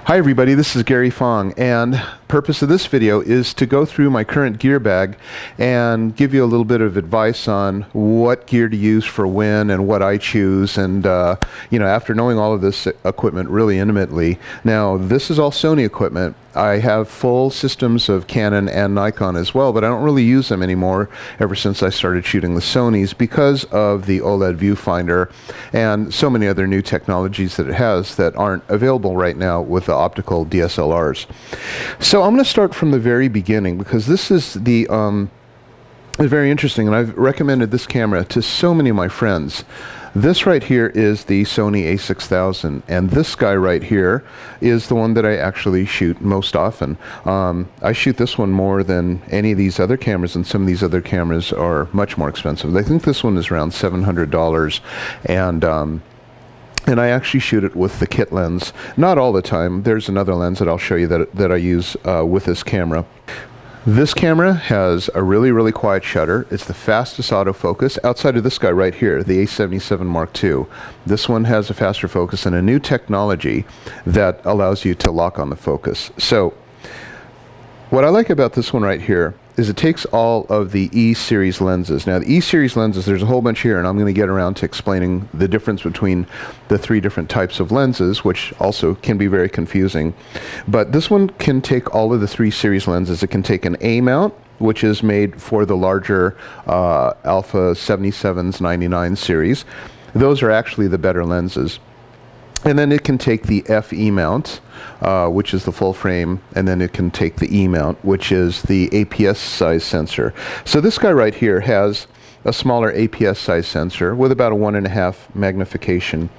Hi everybody, this is Gary Fong, and purpose of this video is to go through my current gear bag and give you a little bit of advice on what gear to use for when and what I choose. And after knowing all of this equipment really intimately, now this is all Sony equipment. I have full systems of Canon and Nikon as well, but I don't really use them anymore ever since I started shooting the Sonys because of the OLED viewfinder and so many other new technologies that it has that aren't available right now with the optical DSLRs. So I'm going to start from the very beginning because this is the very interesting, and I've recommended this camera to so many of my friends. This right here is the Sony A6000, and this guy right here is the one that I actually shoot most often. I shoot this one more than any of these other cameras, and some of these other cameras are much more expensive. I think this one is around $700, and I actually shoot it with the kit lens. Not all the time. There's another lens that I'll show you that I use with this camera. This camera has a really, really quiet shutter. It's the fastest autofocus outside of this guy right here, the A77 Mark II. This one has a faster focus and a new technology that allows you to lock on the focus. So what I like about this one right here is it takes all of the E-series lenses. Now the E-series lenses, there's a whole bunch here, and I'm going to get around to explaining the difference between the three different types of lenses, which also can be very confusing. But this one can take all of the three series lenses. It can take an A mount, which is made for the larger Alpha 77s 99 series. Those are actually the better lenses. And then it can take the FE mount, which is the full frame, and then it can take the E mount, which is the APS size sensor. So this guy right here has a smaller APS size sensor with about a 1.5 magnification.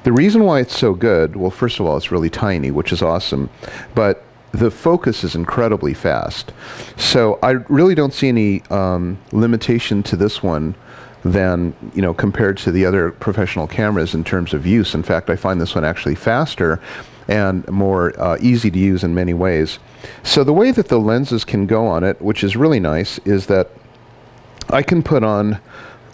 The reason why it's so good, well, first of all, it's really tiny, which is awesome, but the focus is incredibly fast. So I really don't see any limitation to this one than, compared to the other professional cameras in terms of use. In fact, I find this one actually faster and more easy to use in many ways. So the way that the lenses can go on it, which is really nice, is that I can put on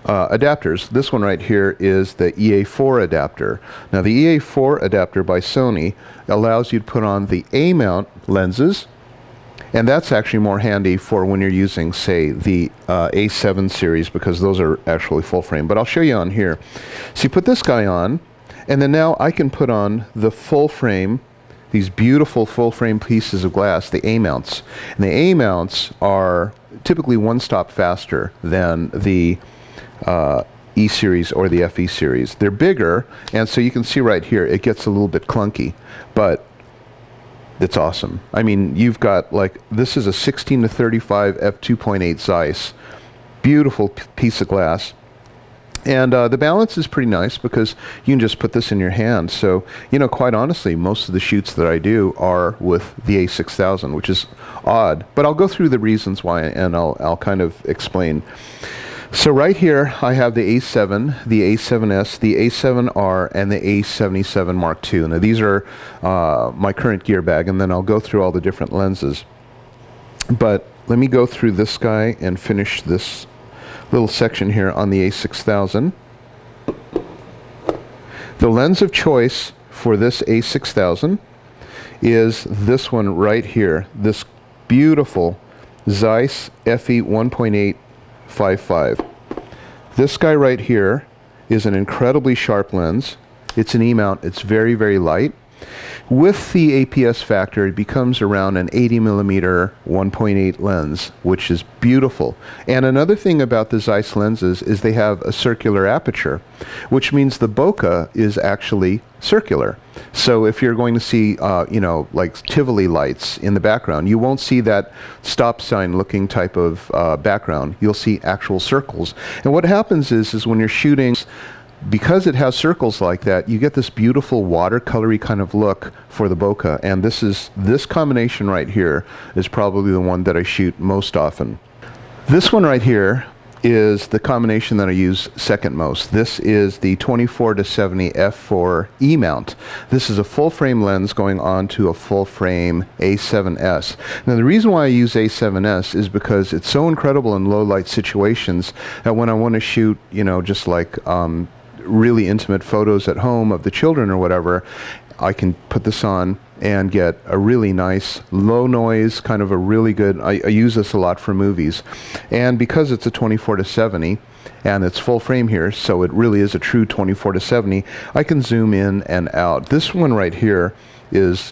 adapters. This one right here is the EA4 adapter. Now the EA4 adapter by Sony allows you to put on the A mount lenses, and that's actually more handy for when you're using, say, the A7 series, because those are actually full frame. But I'll show you on here. So you put this guy on, and then now I can put on the full frame, these beautiful full frame pieces of glass, the A mounts. And the A mounts are typically one stop faster than the E series or the FE series. They're bigger, and so you can see right here, it gets a little bit clunky, but it's awesome. I mean, you've got this is a 16-35 f2.8 Zeiss. Beautiful piece of glass. And the balance is pretty nice because you can just put this in your hand. So, quite honestly, most of the shoots that I do are with the A6000, which is odd. But I'll go through the reasons why, and I'll kind of explain. So right here, I have the A7, the A7S, the A7R, and the A77 Mark II. Now these are my current gear bag, and then I'll go through all the different lenses. But let me go through this guy and finish this little section here on the A6000. The lens of choice for this A6000 is this one right here, this beautiful Zeiss FE 1.855. This guy right here is an incredibly sharp lens. It's an E-mount. It's very, very light. With the APS factor, it becomes around an 80mm 1.8 lens, which is beautiful. And another thing about the Zeiss lenses is they have a circular aperture, which means the bokeh is actually circular. So if you're going to see, like Tivoli lights in the background, you won't see that stop sign looking type of background. You'll see actual circles. And what happens is when you're shooting, because it has circles like that, you get this beautiful watercolory kind of look for the bokeh. And this combination right here is probably the one that I shoot most often. This one right here is the combination that I use second most. This is the 24-70 f4 E mount. This is a full frame lens going on to a full frame A7S. Now the reason why I use A7S is because it's so incredible in low light situations that when I want to shoot, just like really intimate photos at home of the children or whatever, I can put this on and get a really nice low noise, kind of a really good, I use this a lot for movies. And because it's a 24-70 and it's full frame here, so it really is a true 24-70, I can zoom in and out. This one right here is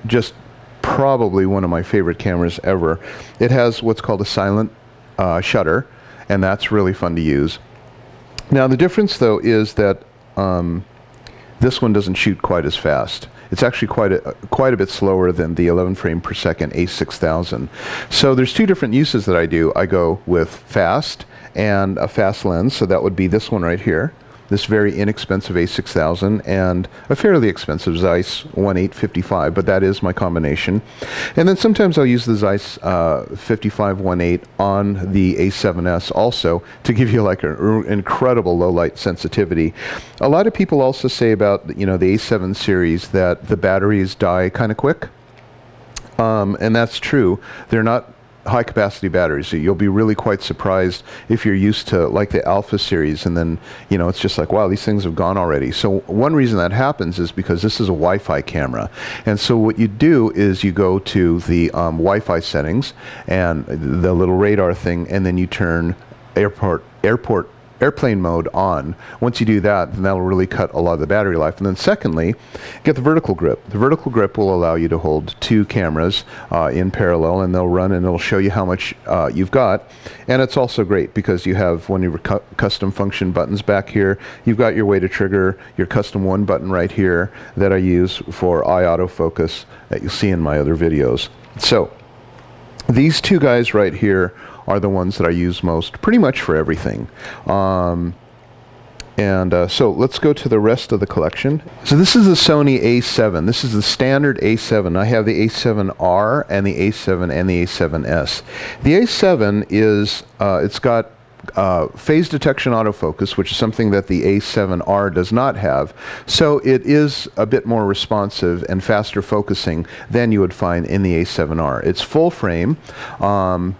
just probably one of my favorite cameras ever. It has what's called a silent shutter, and that's really fun to use. Now the difference though is that this one doesn't shoot quite as fast. It's actually quite a bit slower than the 11 frame per second A6000. So there's two different uses that I do. I go with fast and a fast lens, so that would be this one right here, this very inexpensive A6000, and a fairly expensive Zeiss 1855, but that is my combination. And then sometimes I'll use the Zeiss 5518 on the A7S also to give you like an incredible low light sensitivity. A lot of people also say about, you know, the A7 series that the batteries die kind of quick, and that's true. They're not high capacity batteries, so you'll be really quite surprised if you're used to like the Alpha series, and then, you know, it's just like, wow, these things have gone already. So one reason that happens is because this is a Wi-Fi camera, and so what you do is you go to the Wi-Fi settings and the little radar thing, and then you turn airplane mode on. Once you do that, then that'll really cut a lot of the battery life. And then secondly, get the vertical grip. The vertical grip will allow you to hold two cameras in parallel, and they'll run and it'll show you how much you've got. And it's also great because you have one of your custom function buttons back here. You've got your way to trigger your custom one button right here that I use for eye autofocus that you'll see in my other videos. So these two guys right here are the ones that I use most pretty much for everything. So let's go to the rest of the collection. So this is the Sony A7. This is the standard A7. I have the A7R and the A7 and the A7S. The A7 is, it's got phase detection autofocus, which is something that the A7R does not have. So it is a bit more responsive and faster focusing than you would find in the A7R. It's full frame, and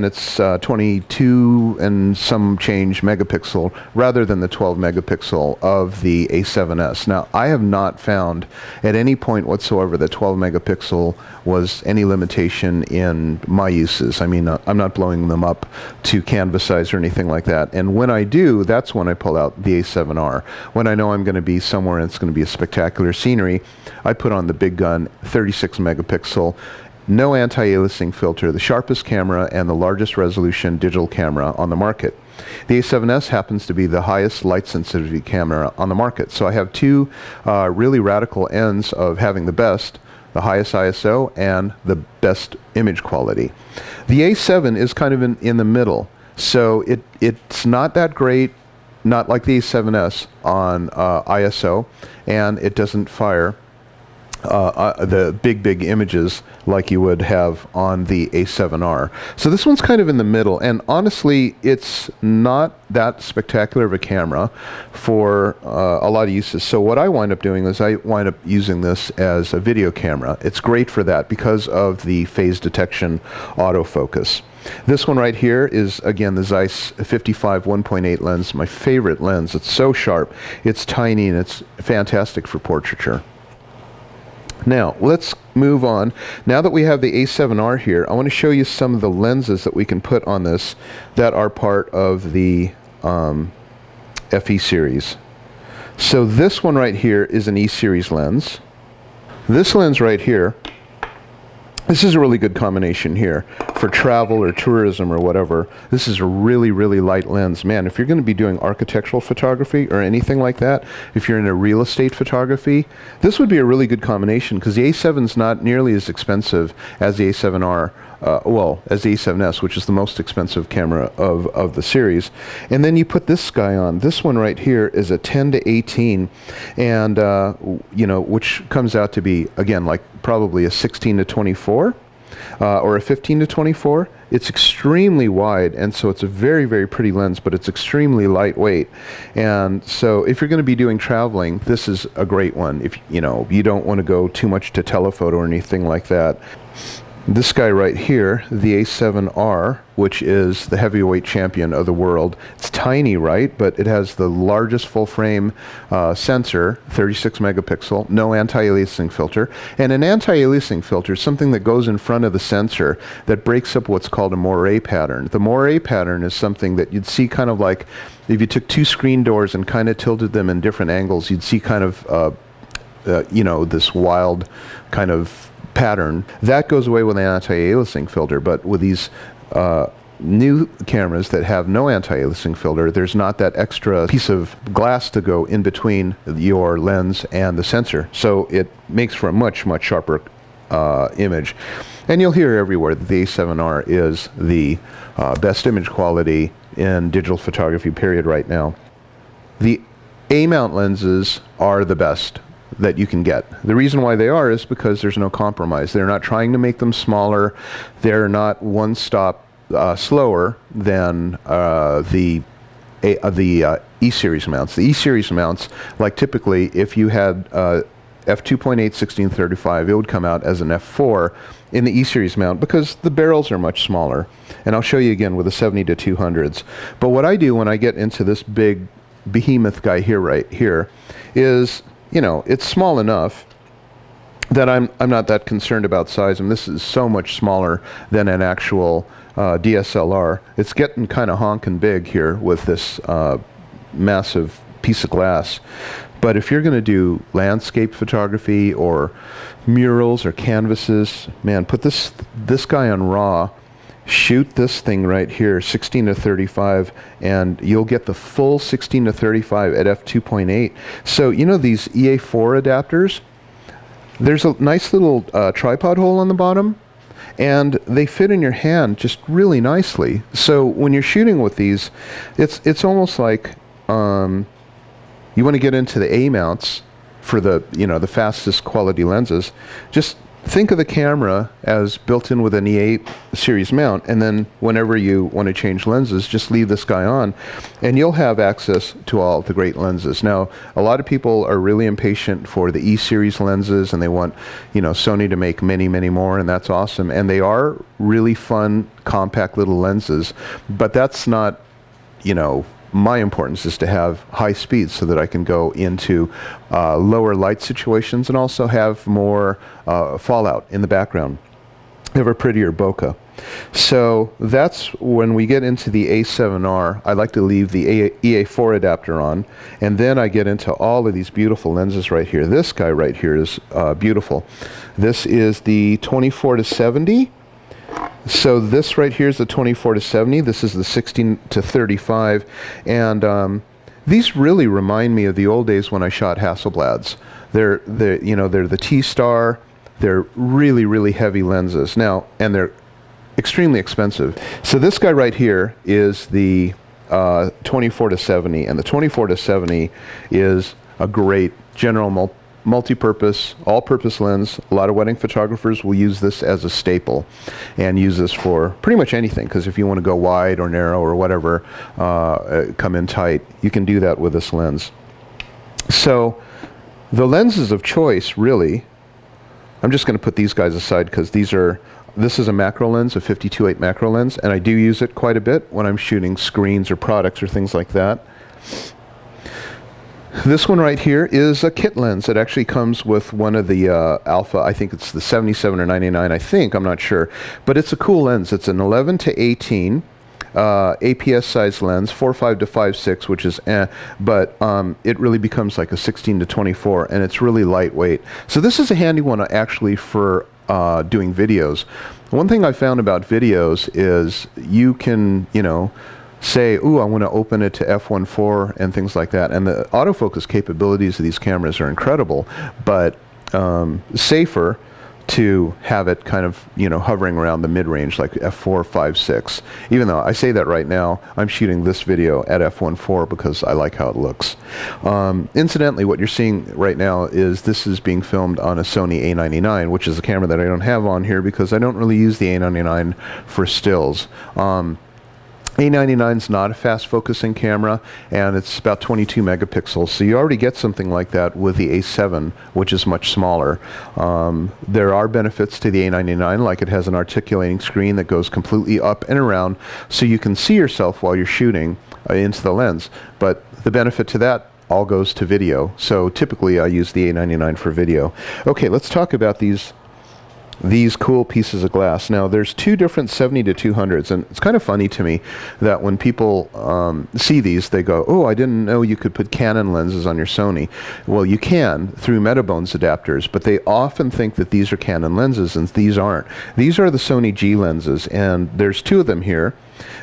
it's 22 and some change megapixel rather than the 12 megapixel of the A7S. Now, I have not found at any point whatsoever that 12 megapixel was any limitation in my uses. I mean, I'm not blowing them up to canvas size or anything like that. And when I do, that's when I pull out the A7R. When I know I'm going to be somewhere and it's going to be a spectacular scenery, I put on the big gun, 36 megapixel, no anti-aliasing filter, the sharpest camera and the largest resolution digital camera on the market. The A7S happens to be the highest light sensitivity camera on the market. So I have two really radical ends of having the best, the highest ISO and the best image quality. The A7 is kind of in the middle. So it's not that great, not like the A7S on ISO, and it doesn't fire the big images like you would have on the A7R. So this one's kind of in the middle, and honestly, it's not that spectacular of a camera for a lot of uses. So what I wind up doing is I wind up using this as a video camera. It's great for that because of the phase detection autofocus. This one right here is, again, the Zeiss 55 1.8 lens, my favorite lens. It's so sharp, it's tiny, and it's fantastic for portraiture. Now, let's move on. Now that we have the A7R here, I want to show you some of the lenses that we can put on this that are part of the FE series. So this one right here is an E series lens. This lens right here, this is a really good combination here for travel or tourism or whatever. This is a really light lens. Man, if you're going to be doing architectural photography or anything like that, if you're in a real estate photography, this would be a really good combination because the A7 is not nearly as expensive as the A7R, as the A7S, which is the most expensive camera of the series. And then you put this guy on. This one right here is a 10 to 18, and you know, which comes out to be, again, like probably a 16 to 24 or a 15 to 24. It's extremely wide, and so it's a very pretty lens, but it's extremely lightweight. And so if you're going to be doing traveling, this is a great one. If you know, you don't want to go too much to telephoto or anything like that. This guy right here, the A7R, which is the heavyweight champion of the world. It's tiny, right? But it has the largest full-frame sensor, 36 megapixel, no anti-aliasing filter. And an anti-aliasing filter is something that goes in front of the sensor that breaks up what's called a moire pattern. The moire pattern is something that you'd see kind of like if you took two screen doors and kind of tilted them in different angles, you'd see kind of, you know, this wild kind of pattern. That goes away with an anti-aliasing filter, but with these new cameras that have no anti-aliasing filter, there's not that extra piece of glass to go in between your lens and the sensor. So it makes for a much, much sharper image. And you'll hear everywhere that the A7R is the best image quality in digital photography, period, right now. The A-mount lenses are the best that you can get. The reason why they are is because there's no compromise. They're not trying to make them smaller. They're not one stop slower than the E-series mounts. The E-series mounts, like typically if you had f2.8 1635, it would come out as an f4 in the E-series mount because the barrels are much smaller. And I'll show you again with the 70 to 200s. But what I do when I get into this big behemoth guy here, right here, is, you know, it's small enough that I'm not that concerned about size. And this is so much smaller than an actual DSLR. It's getting kind of honking big here with this massive piece of glass. But if you're going to do landscape photography or murals or canvases, man, put this guy on RAW. Shoot this thing right here, 16 to 35, and you'll get the full 16 to 35 at f2.8. So, you know these EA4 adapters? There's a nice little tripod hole on the bottom, and they fit in your hand just really nicely. So when you're shooting with these, it's almost like you want to get into the A mounts for the, you know, the fastest quality lenses. Just think of the camera as built in with an E8 series mount, and then whenever you want to change lenses, just leave this guy on, and you'll have access to all the great lenses. Now, a lot of people are really impatient for the E-series lenses, and they want, you know, Sony to make many, many more, and that's awesome. And they are really fun, compact little lenses, but that's not, you know, my importance is to have high speeds so that I can go into lower light situations and also have more fallout in the background. Have a prettier bokeh. So that's when we get into the A7R. I like to leave the EA4 adapter on, and then I get into all of these beautiful lenses right here. This guy right here is beautiful. This is the 24 to 70. So this right here is the 24 to 70. This is the 16 to 35. And these really remind me of the old days when I shot Hasselblads. They're the T-Star. They're really, really heavy lenses. Now, and they're extremely expensive. So this guy right here is the 24 to 70. And the 24 to 70 is a great general multi-purpose, all-purpose lens. A lot of wedding photographers will use this as a staple and use this for pretty much anything, because if you want to go wide or narrow or whatever, come in tight, you can do that with this lens. So the lenses of choice, really, I'm just going to put these guys aside because this is a macro lens, a 52.8 macro lens, and I do use it quite a bit when I'm shooting screens or products or things like that. This one right here is a kit lens. It actually comes with one of the alpha, I think it's the 77 or 99, I think, I'm not sure. But it's a cool lens. It's an 11 to 18 APS size lens, 4.5 to 5.6, which is but it really becomes like a 16 to 24, and it's really lightweight. So this is a handy one actually for doing videos. One thing I found about videos is you can, you know, say, ooh, I want to open it to f1.4 and things like that. And the autofocus capabilities of these cameras are incredible, but safer to have it kind of, you know, hovering around the mid-range like f4, 5, 6. Even though I say that right now, I'm shooting this video at f1.4 because I like how it looks. Incidentally, what you're seeing right now is this is being filmed on a Sony A99, which is a camera that I don't have on here because I don't really use the A99 for stills. A99 is not a fast focusing camera, and it's about 22 megapixels, so you already get something like that with the A7, which is much smaller. There are benefits to the A99, like it has an articulating screen that goes completely up and around, so you can see yourself while you're shooting into the lens, but the benefit to that all goes to video. So typically I use the A99 for video. Okay, let's talk about these cool pieces of glass. Now there's two different 70 to 200s, and it's kind of funny to me that when people see these, they go, oh, I didn't know you could put Canon lenses on your Sony. Well, you can through Metabones adapters, but they often think that these are Canon lenses, and these aren't. These are the Sony G lenses, and there's two of them here.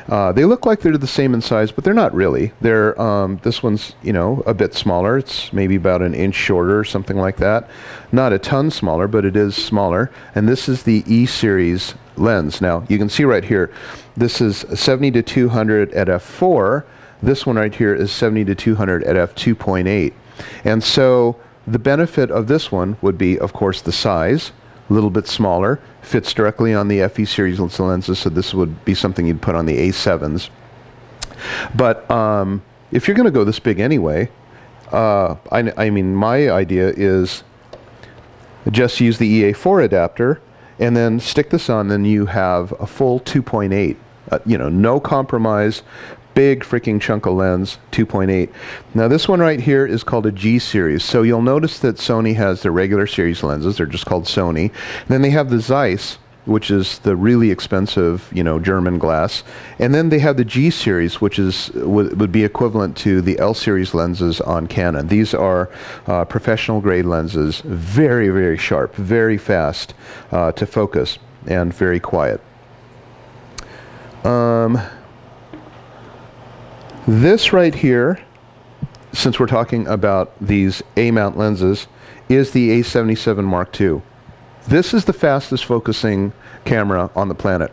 They look like they're the same in size, but they're not really. They're this one's, you know, a bit smaller. It's maybe about an inch shorter or something like that. Not a ton smaller, but it is smaller. And this is the E series lens. Now you can see right here, this is 70 to 200 at f4. This one right here is 70 to 200 at f2.8. And so the benefit of this one would be, of course, the size. A little bit smaller, fits directly on the FE series lenses, so this would be something you'd put on the A7s. But if you're going to go this big anyway, I mean, my idea is just use the EA4 adapter and then stick this on, then you have a full 2.8. You know, no compromise, big freaking chunk of lens, 2.8. Now this one right here is called a G series. So you'll notice that Sony has the regular series lenses. They're just called Sony. And then they have the Zeiss, which is the really expensive, you know, German glass. And then they have the G series, which is would be equivalent to the L series lenses on Canon. These are professional grade lenses, very, very sharp, very fast to focus, and very quiet. This right here, since we're talking about these A-mount lenses, is the A77 Mark II. This is the fastest focusing camera on the planet.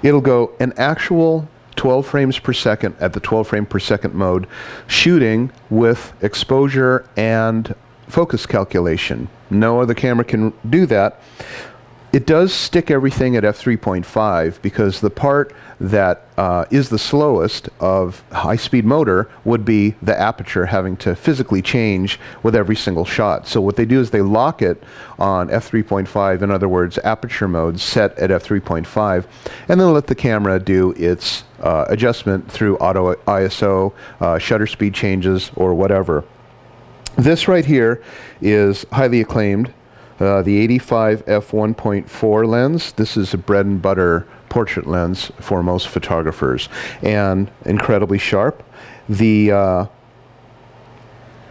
It'll go an actual 12 frames per second at the 12 frame per second mode, shooting with exposure and focus calculation. No other camera can do that. It does stick everything at f3.5 because the part that is the slowest of high-speed motor would be the aperture having to physically change with every single shot. So what they do is they lock it on f3.5, in other words, aperture mode set at f3.5, and then let the camera do its adjustment through auto ISO, shutter speed changes, or whatever. This right here is highly acclaimed. The 85 f1.4 lens. This is a bread and butter portrait lens for most photographers, and incredibly sharp. The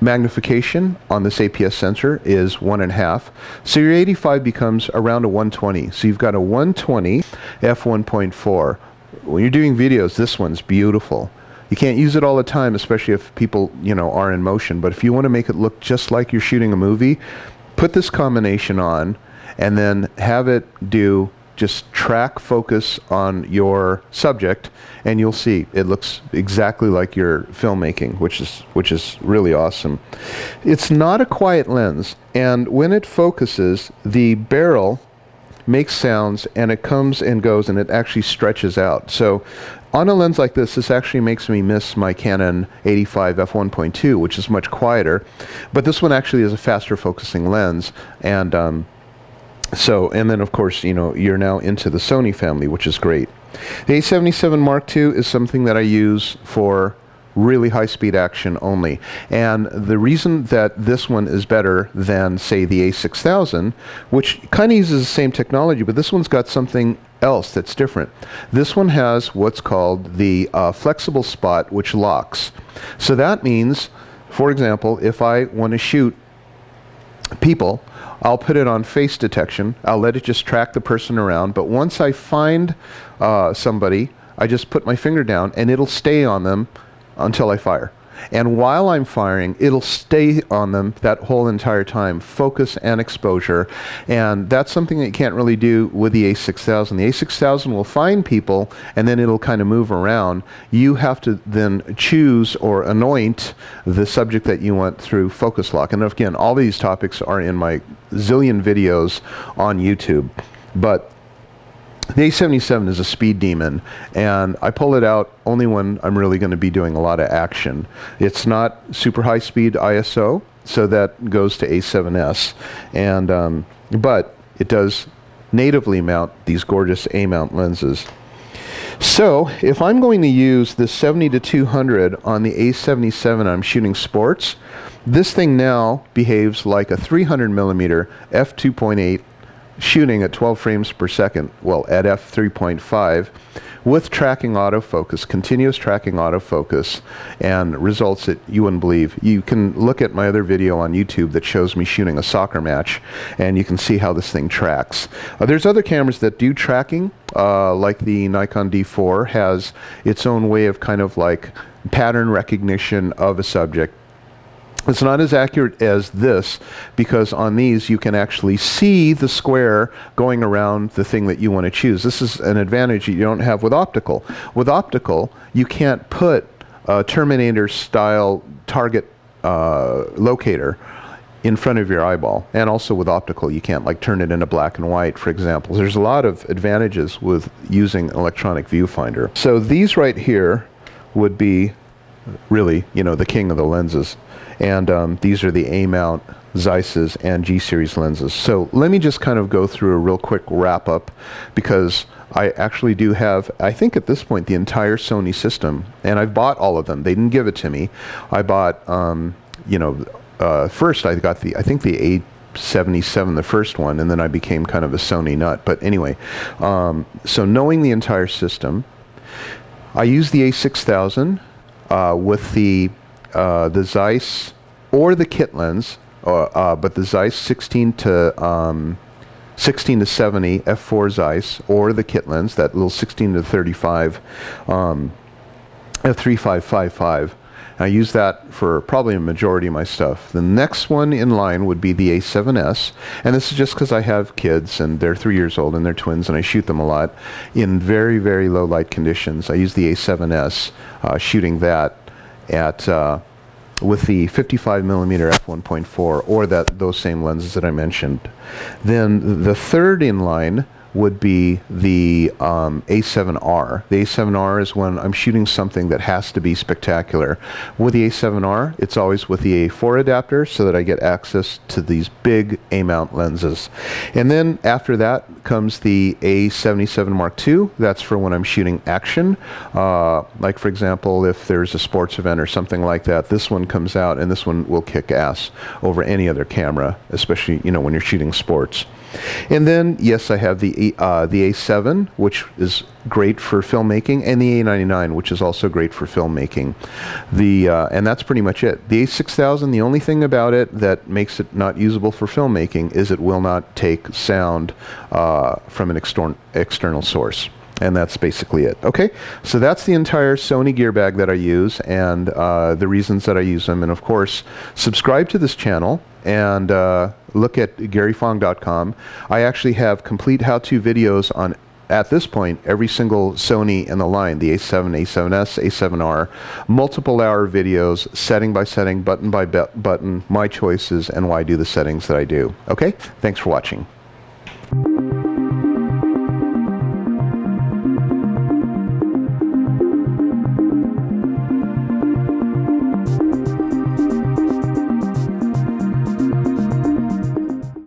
magnification on this APS sensor is 1.5, so your 85 becomes around a 120. So you've got a 120 f1.4. When you're doing videos, this one's beautiful. You can't use it all the time, especially if people, you know, are in motion, but if you want to make it look just like you're shooting a movie, put this combination on and then have it do just track focus on your subject, and you'll see it looks exactly like you're filmmaking, which is really awesome. It's not a quiet lens, and when it focuses, the barrel makes sounds and it comes and goes and it actually stretches out. So on a lens like this actually makes me miss my Canon 85 f1.2, which is much quieter, but this one actually is a faster focusing lens. And and then of course, you know, you're now into the Sony family, which is great. The A77 Mark II is something that I use for really high-speed action only. And the reason that this one is better than, say, the A6000, which kind of uses the same technology, but this one's got something else that's different. This one has what's called the flexible spot, which locks. So that means, for example, if I want to shoot people, I'll put it on face detection. I'll let it just track the person around, but once I find somebody, I just put my finger down and it'll stay on them until I fire. And while I'm firing, it'll stay on them that whole entire time, focus and exposure. And that's something that you can't really do with the A6000. The A6000 will find people and then it'll kind of move around. You have to then choose or anoint the subject that you want through focus lock. And again, all these topics are in my zillion videos on YouTube. But The A77 is a speed demon, and I pull it out only when I'm really going to be doing a lot of action. It's not super high speed ISO, so that goes to A7S, and but it does natively mount these gorgeous A-mount lenses. So if I'm going to use this 70-200 on the A77, I'm shooting sports. This thing now behaves like a 300mm f2.8 shooting at 12 frames per second, well, at f3.5, with tracking autofocus, continuous tracking autofocus, and results that you wouldn't believe. You can look at my other video on YouTube that shows me shooting a soccer match, and you can see how this thing tracks. There's other cameras that do tracking, like the Nikon D4 has its own way of kind of like pattern recognition of a subject. It's not as accurate as this, because on these you can actually see the square going around the thing that you want to choose. This is an advantage you don't have with optical. With optical, you can't put a Terminator-style target locator in front of your eyeball. And also with optical, you can't like turn it into black and white, for example. There's a lot of advantages with using electronic viewfinder. So these right here would be really, you know, the king of the lenses. And these are the A-mount Zeiss's and G-series lenses. So let me just kind of go through a real quick wrap-up, because I actually do have, I think at this point, the entire Sony system, and I've bought all of them. They didn't give it to me. I bought, you know, first I got the, I think the A77, the first one, and then I became kind of a Sony nut. But anyway, so knowing the entire system, I use the A6000 with the Zeiss or the kit lens, but the Zeiss 16 to 70 f4 Zeiss, or the kit lens, that little 16 to 35 f3555. I use that for probably a majority of my stuff. The next one in line would be the A7S, and this is just because I have kids and they're 3 years old and they're twins, and I shoot them a lot in very, very low light conditions. I use the A7S, shooting that at with the 55mm f1.4, or those same lenses that I mentioned. Then the third in line would be the A7R. The A7R is when I'm shooting something that has to be spectacular. With the A7R, it's always with the A4 adapter, so that I get access to these big A-mount lenses. And then after that comes the A77 Mark II. That's for when I'm shooting action. Like for example, if there's a sports event or something like that, this one comes out, and this one will kick ass over any other camera, especially, you know, when you're shooting sports. And then, yes, I have the A7, which is great for filmmaking, and the A99, which is also great for filmmaking. And that's pretty much it. The A6000, the only thing about it that makes it not usable for filmmaking is it will not take sound from an external source. And that's basically it. Okay, so that's the entire Sony Gearbag that I use, and the reasons that I use them. And of course, subscribe to this channel and look at GaryFong.com. I actually have complete how-to videos on, at this point, every single Sony in the line, the A7, A7S, A7R, multiple hour videos, setting by setting, button by button, my choices, and why I do the settings that I do. Okay, thanks for watching.